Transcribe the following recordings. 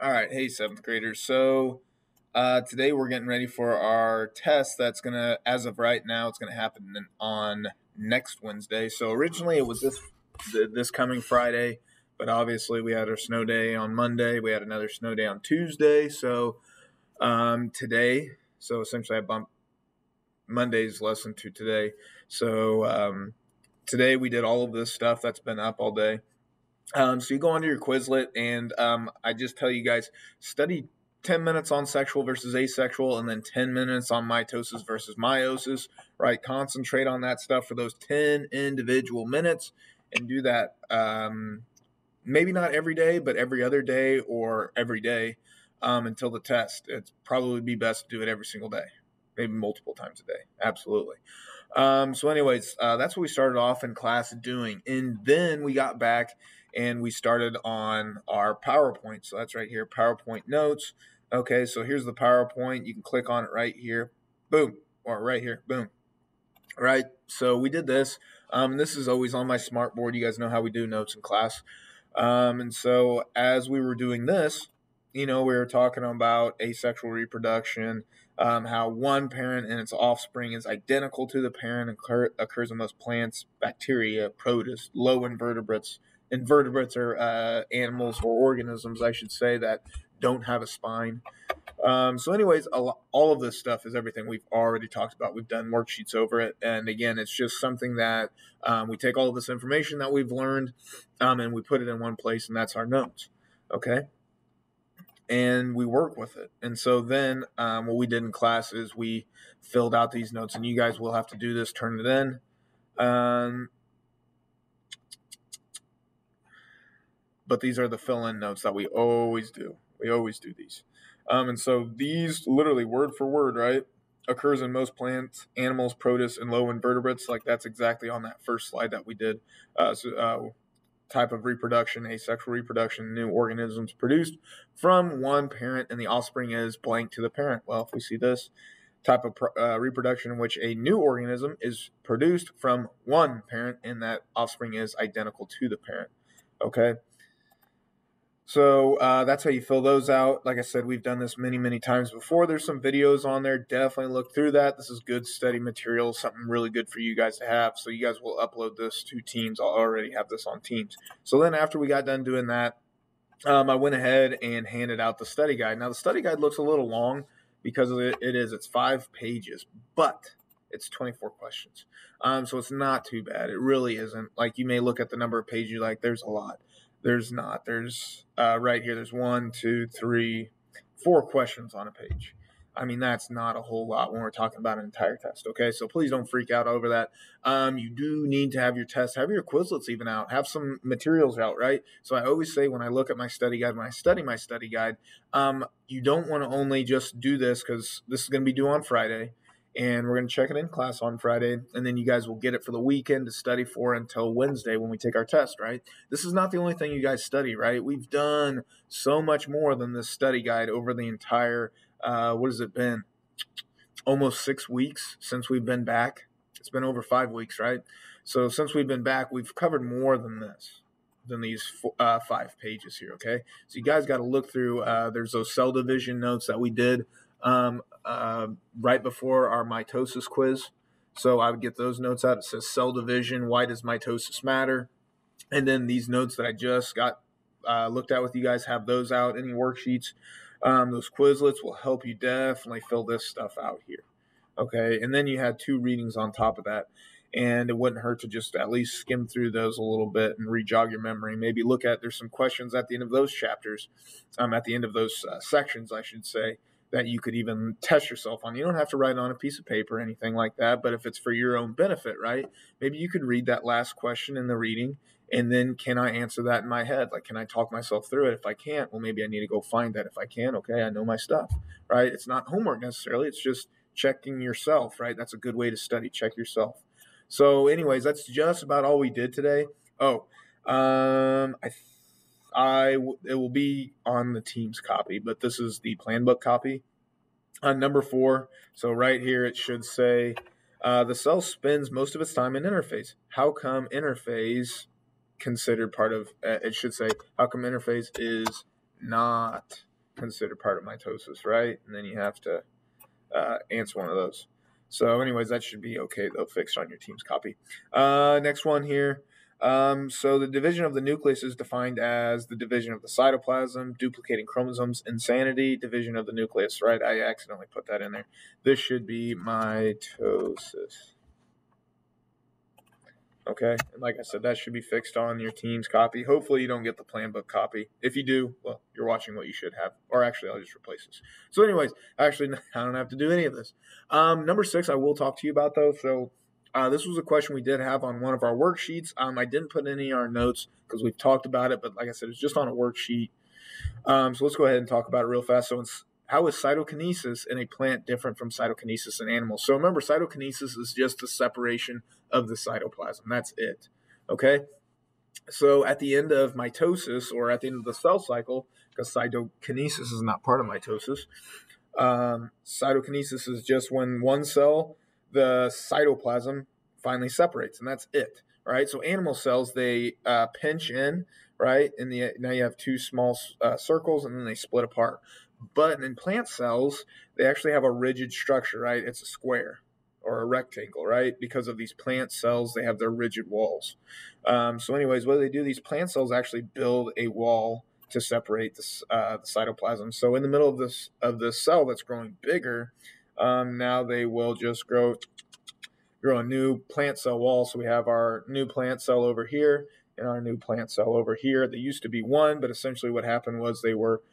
All right, hey seventh graders. So today we're getting ready for our test. That's gonna, as of right now, it's gonna happen on next Wednesday. So originally it was this coming Friday, but obviously we had our snow day on Monday. We had another snow day on Tuesday. So today, so essentially I bumped Monday's lesson to today. So today we did all of this stuff that's been up all day. So you go onto your Quizlet, and I just tell you guys, study 10 minutes on sexual versus asexual, and then 10 minutes on mitosis versus meiosis, right? Concentrate on that stuff for those 10 individual minutes, and do that maybe not every day, but every other day or every day until the test. It's probably be best to do it every single day, maybe multiple times a day. Absolutely. So anyways, that's what we started off in class doing. And then we got back and we started on our PowerPoint. So that's right here, PowerPoint notes. Okay, so here's the PowerPoint. You can click on it right here. Boom. Or right here. Boom. All right, so we did this. This is always on my smart board. You guys know how we do notes in class. And so as we were doing this, we were talking about asexual reproduction, how one parent and its offspring is identical to the parent and occurs in most plants, bacteria, protists, low invertebrates. Invertebrates are animals or organisms, I should say, that don't have a spine. So anyways, all of this stuff is everything we've already talked about. We've done worksheets over it. And again, it's just something that we take all of this information that we've learned and we put it in one place, and that's our notes. Okay. And we work with it. And so then what we did in class is we filled out these notes, and you guys will have to do this, turn it in. But these are the fill-in notes that we always do. We always do these. And so these literally word for word, right, occurs in most plants, animals, protists, and low invertebrates. Like that's exactly on that first slide that we did. Type of reproduction, asexual reproduction, new organisms produced from one parent, and the offspring is blank to the parent. Well, if we see this type of reproduction in which a new organism is produced from one parent, and that offspring is identical to the parent. Okay. So that's how you fill those out. Like I said, we've done this many, many times before. There's some videos on there. Definitely look through that. This is good study material, something really good for you guys to have. So you guys will upload this to Teams. I'll already have this on Teams. So then after we got done doing that, I went ahead and handed out the study guide. Now, the study guide looks a little long because it's 5 pages, but it's 24 questions. So it's not too bad. It really isn't. Like, you may look at the number of pages, you're like, there's a lot. There's not. There's right here, there's 1, 2, 3, 4 questions on a page. I mean, that's not a whole lot when we're talking about an entire test, okay? So please don't freak out over that. You do need to have your test, have your Quizlets even out, have some materials out, right? So I always say when I look at my study guide, when I study my study guide, you don't want to only just do this because this is going to be due on Friday. And we're going to check it in class on Friday, and then you guys will get it for the weekend to study for until Wednesday when we take our test, right? This is not the only thing you guys study, right? We've done so much more than this study guide over the entire, what has it been? Almost 6 weeks since we've been back. It's been over 5 weeks, right? So since we've been back, we've covered more than this, than these 5 pages here, okay? So you guys got to look through, there's those cell division notes that we did right before our mitosis quiz. So I would get those notes out. It says cell division, why does mitosis matter? And then these notes that I just got looked at with you guys, have those out, any worksheets. Those Quizlets will help you definitely fill this stuff out here. Okay, and then you had 2 readings on top of that. And it wouldn't hurt to just at least skim through those a little bit and re-jog your memory. Maybe look at, there's some questions at the end of those chapters, at the end of those sections, I should say, that you could even test yourself on. You don't have to write on a piece of paper or anything like that, but if it's for your own benefit, right? Maybe you could read that last question in the reading, and then can I answer that in my head? Like, can I talk myself through it? If I can't, well, maybe I need to go find that. If I can, okay, I know my stuff, right? It's not homework necessarily. It's just checking yourself, right? That's a good way to study. Check yourself. So anyways, that's just about all we did today. Oh, it will be on the Teams copy, but this is the plan book copy. On number 4, so right here it should say, the cell spends most of its time in interphase. How come interphase considered part of, it should say, how come interphase is not considered part of mitosis, right? And then you have to answer one of those. So anyways, that should be okay, though, fixed on your team's copy. Next one here. So the division of the nucleus is defined as the division of the cytoplasm, duplicating chromosomes, insanity, division of the nucleus, right? I accidentally put that in there. This should be mitosis. Okay, and like I said, that should be fixed on your team's copy. Hopefully you don't get the plan book copy. If you do, well, you're watching what you should have. Or actually, I'll just replace this. So anyways, actually, I don't have to do any of this. Number 6, I will talk to you about, though. So this was a question we did have on one of our worksheets. I didn't put any in our notes because we've talked about it, but like I said, it's just on a worksheet. So let's go ahead and talk about it real fast. So how is cytokinesis in a plant different from cytokinesis in animals? So remember, cytokinesis is just the separation of the cytoplasm. That's it. Okay? So at the end of mitosis, or at the end of the cell cycle, because cytokinesis is not part of mitosis, cytokinesis is just when one cell, the cytoplasm, finally separates, and that's it. Right? So animal cells, they pinch in, right? And now you have two small circles, and then they split apart. But in plant cells, they actually have a rigid structure, right? It's a square or a rectangle, right? Because of these plant cells, they have their rigid walls. So anyways, what do they do? These plant cells actually build a wall to separate the cytoplasm. So in the middle of this cell that's growing bigger, now they will just grow a new plant cell wall. So we have our new plant cell over here and our new plant cell over here. They used to be one, but essentially what happened was they were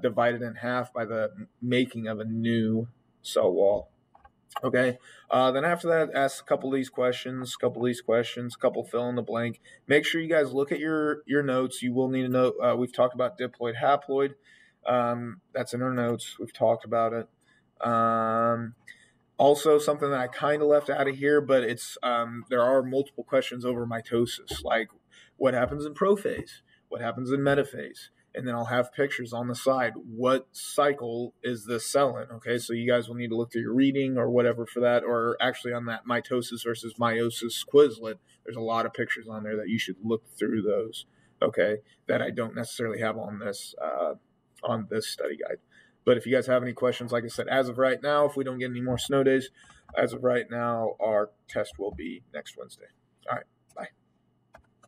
divided in half by the making of a new cell wall. Okay. Then after that, ask a couple of these questions, couple fill in the blank. Make sure you guys look at your notes. You will need to know, we've talked about diploid, haploid. That's in our notes. We've talked about it. Also, something that I kind of left out of here, but it's there are multiple questions over mitosis, like what happens in prophase, what happens in metaphase. And then I'll have pictures on the side. What cycle is this cell in? Okay, so you guys will need to look through your reading or whatever for that, or actually on that mitosis versus meiosis Quizlet, there's a lot of pictures on there that you should look through those, okay, that I don't necessarily have on this study guide. But if you guys have any questions, like I said, as of right now, if we don't get any more snow days, as of right now, our test will be next Wednesday. All right.